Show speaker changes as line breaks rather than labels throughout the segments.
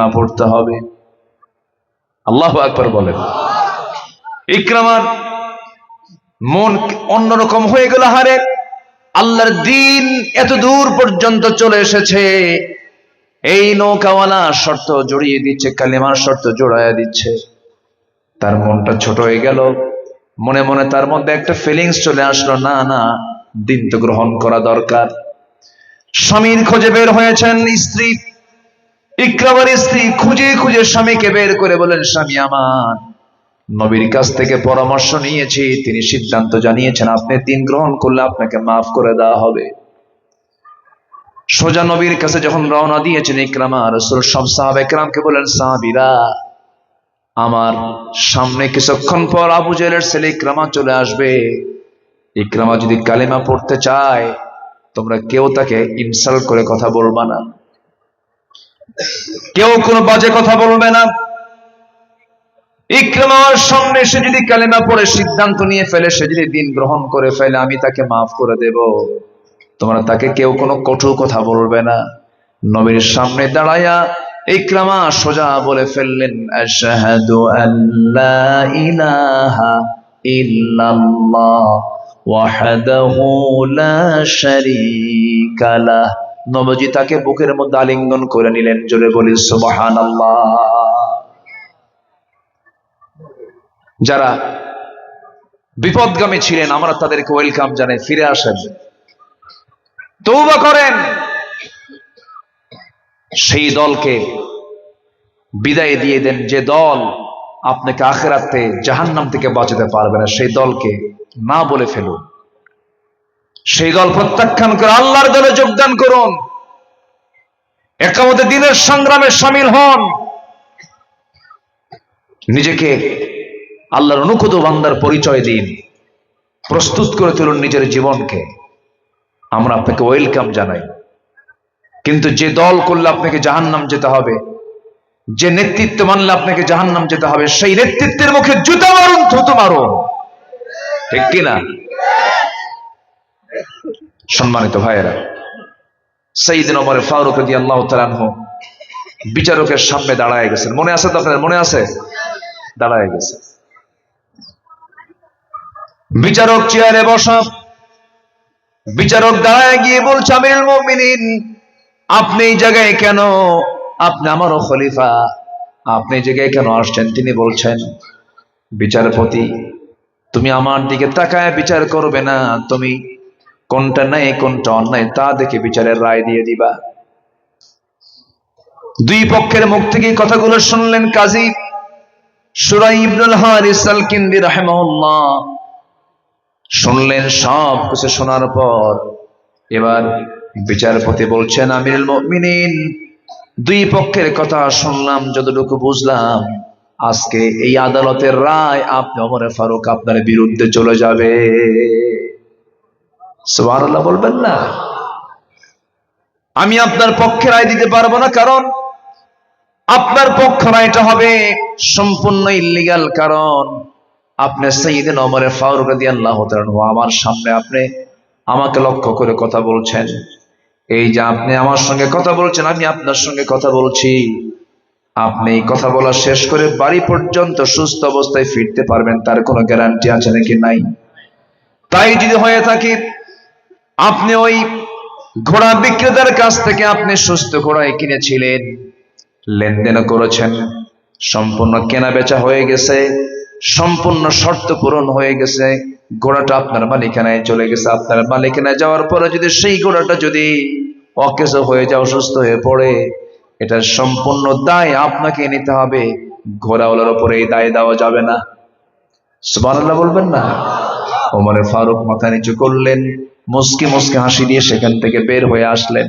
কালিমা পড়তে হবে। আল্লাহু আকবার বলেন। ইকরামার মন অন্যরকম হয়ে গেল, হারে আল্লাহর দ্বীন এত দূর পর্যন্ত চলে এসেছে, এই নৌকাওয়ালা শর্ত জড়িয়ে দিচ্ছে, কালিমার শর্ত জড়াইয়া দিচ্ছে। তার মনটা ছোট হয়ে গেল, মনে মনে তার মধ্যে একটা ফিলিংস চলে আসলো, না না, দ্বীন তো গ্রহণ করা দরকার। স্বামীর খোঁজে বের হয়েছেন স্ত্রী, ইকরামার স্ত্রী খুঁজে খুঁজে স্বামীকে বের করে বলেন, স্বামী আমার, নবীর কাছ থেকে পরামর্শ নিয়েছি, তিনি সিদ্ধান্ত জানিয়েছেন আপনি দ্বীন গ্রহণ করলে আপনাকে মাফ করে দেওয়া হবে। সোজা নবীর কাছে যখন রওনা দিয়েছেন ইকরামা, রাসূল সব সাহাবা ইকরামকে বলেন, সাহাবীরা, আমার সামনে কিছুক্ষণ পর আবু জেহেলের ছেলে ইকরামা চলে আসবে। ইকরামা যদি কালিমা পড়তে চায়, তোমরা কেউ তাকে ইনসাল্ট করে কথা বলবা না, কেউ কোনো বাজে কথা বলবে না। ইকরামার সামনে সে যদি কালিমা পড়ে সিদ্ধান্ত নিয়ে ফেলে, সে যদি দ্বীন গ্রহণ করে ফেলে, আমি তাকে মাফ করে দেব। তোমরা তাকে কেউ কোনো কটু কথা বলবে না। নবীর সামনে দাঁড়ায়া ইকরামা সোজা বলে ফেললেন, আশহাদু আল্লা ইলাহা ইল্লাল্লাহ ওয়াহদাহু লা শারীকা লাহ। নবীজি তাকে বুকের মধ্যে আলিঙ্গন করে নিলেন। জোরে বলি সুবহানাল্লাহ। যারা বিপদগামী ছিলেন, আমরা তাদেরকে ওয়েলকাম জানাই, ফিরে আসেন, তওবা করেন। সেই দলকে বিদায় দিয়ে দেন যে দল আপনাকে আখিরাতে জাহান্নাম থেকে বাঁচাতে পারবে না, সেই দলকে না বলে ফেলুন। সেই দল প্রত্যাখ্যান করে আল্লাহর দলে যোগদান করুন, একামতে দ্বীনের সংগ্রামে শামিল হন, নিজেকে আল্লাহর অনুগত বান্দার পরিচয় দিন, প্রস্তুত করে তুলুন নিজের জীবনকে। আমরা আপনাকে ওয়েলকাম জানাই। কিন্তু যে দল করলে আপনাকে জাহান্নাম যেতে হবে, যে নেতৃত্ব মানলে আপনাকে জাহান্নাম যেতে হবে, সেই নেতৃত্বের মুখে জুতা মারুন, থুতু মারুন, ঠিক কিনা? সম্মানিত ভাইয়েরা, সাইয়েদনা ওমর ফারুক রাদিয়াল্লাহু তাআলা আনহু বিচারকের সামনে দাঁড়ায় গেছেন। মনে আছে তো আপনাদের? মনে আছে? দাঁড়ায় গেছে। বিচারক চেয়ারে বসা, বিচারক দাঁড়ায় গিয়ে বলছে, আমিরুল মুমিনিন, আপনি এই জায়গায় কেন? আপনি আমারও খলিফা, আপনি এই জায়গায় কেন আসছেন? তিনি বলছেন, বিচারপতি, তুমি আমার দিকে তাকায় বিচার করবে না, তুমি কোনটা ন্যায় কোনটা অন্যায় তা দেখে বিচারের রায় দিয়ে দিবা। দুই পক্ষের মুখ থেকে কথাগুলো শুনলেন কাজী শুরাই ইবনুল হারিস আল কিন্দি রাহিমাহুল্লাহ। শুনলেন, সব কিছু শোনার পর এবার বিচারপতি বলছেন, আমিরুল মুমিনিন, দুই পক্ষের কথা শুনলাম, যতটুকু বুঝলাম, আজকে এই আদালতের রায় আপনি ওমর ফারুক আপনার বিরুদ্ধে চলে যাবে। সুবহানাল্লাহ বলবেন না? আমি আপনার পক্ষে রায় দিতে পারবো না, কারণ আপনার পক্ষ রায়টা হবে সম্পূর্ণ ইল্লিগাল। কারণ আপনি সাইয়েদনা ওমর ফারুক রাদিয়াল্লাহু তাআলা আনহু, আমার সামনে আপনি আমাকে লক্ষ্য করে কথা বলছেন। এই যে আপনি আমার সঙ্গে কথা বলছেন, আমি আপনার সঙ্গে কথা বলছি, আপনি কথা বলা শেষ করে বাড়ি পর্যন্ত সুস্থ অবস্থায় ফিরতে পারবেন, তার কোনো গ্যারান্টি আছে নাকি? নাই। তাই যদি হয়ে থাকে, আপনি ওই ঘোড়া বিক্রেতার কাছ থেকে আপনি সুস্থ ঘোড়ায় কিনেছিলেন, লেনদেন করেছেন, সম্পূর্ণ কেনা বেচা হয়ে গেছে, সম্পূর্ণ শর্ত পূরণ হয়ে গেছে, ঘোড়াটা আপনার মালিকানায় চলে গেছে। আপনার মালিকানায় যাওয়ার পরে যদি সেই ঘোড়াটা যদি অকেজ হয়ে যায়, অসুস্থ হয়ে পড়ে, এটার সম্পূর্ণ দায় আপনাকে নিতে হবে, ঘোড়াওয়ালার উপরে এই দায় দেওয়া যাবে না। সুবহানাল্লাহ বলবেন না? ওমর ফারুক মাথা নিচু করলেন, মুস্কি মুস্কি হাসি দিয়ে সেখান থেকে বের হয়ে আসলেন।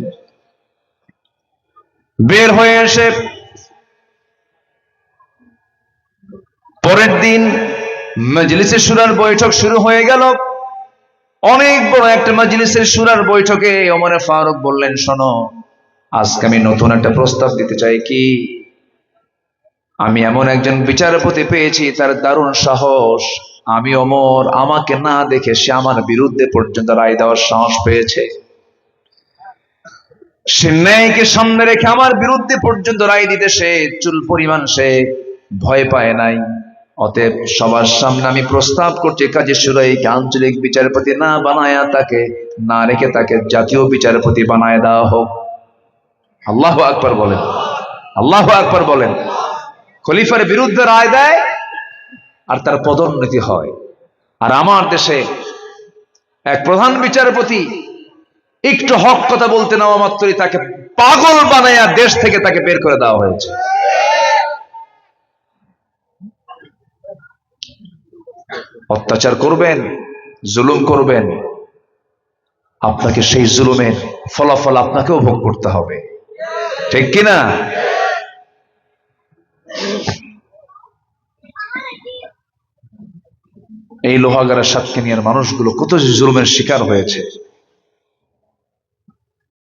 বের হয়ে এসে পরের দিন মজলিসে শুরার বৈঠক শুরু হয়ে গেল। অনেক বড় একটা মজলিসের শুরার বৈঠকে ওমর ফারুক বললেন, শোনো, আজকে আমি নতুন একটা প্রস্তাব দিতে চাই। কি? আমি এমন একজন বিচারপতি পেয়েছি, তার দারুণ সাহস। আমি ওমর, আমাকে না দেখে সে আমার বিরুদ্ধে পর্যন্ত রায় দেওয়ার সাহস পেয়েছে। সে ন্যায়কে সামনে রেখে আমার বিরুদ্ধে পর্যন্ত রায় দিতে সে চুল পরিমাণ সে ভয় পায় নাই। অতএব সবার সামনে আমি প্রস্তাব করছি, কাজী সুরাইকে আঞ্চলিক বিচারপতি না বানায়া তাকে না রেখে তাকে জাতীয় বিচারপতি বানায় দেওয়া হোক। আল্লাহু আকবার বলেন, আল্লাহু আকবার বলেন। খলিফার বিরুদ্ধে রায় দেয় আর তার পদোন্নতি হয়। আর আমার দেশে এক প্রধান বিচারপতি একটু হক কথা বলতে নেওয়া মাত্রই তাকে পাগল বানায়া দেশ থেকে তাকে বের করে দেওয়া হয়েছে। অত্যাচার করবেন, জুলুম করবেন, আপনাকে সেই জুলুমের ফলাফল আপনাকেও ভোগ করতে হবে, ঠিক কিনা? এই লোহাগাড়া সাতকানিয়ার মানুষগুলো কত জুলুমের শিকার হয়েছে।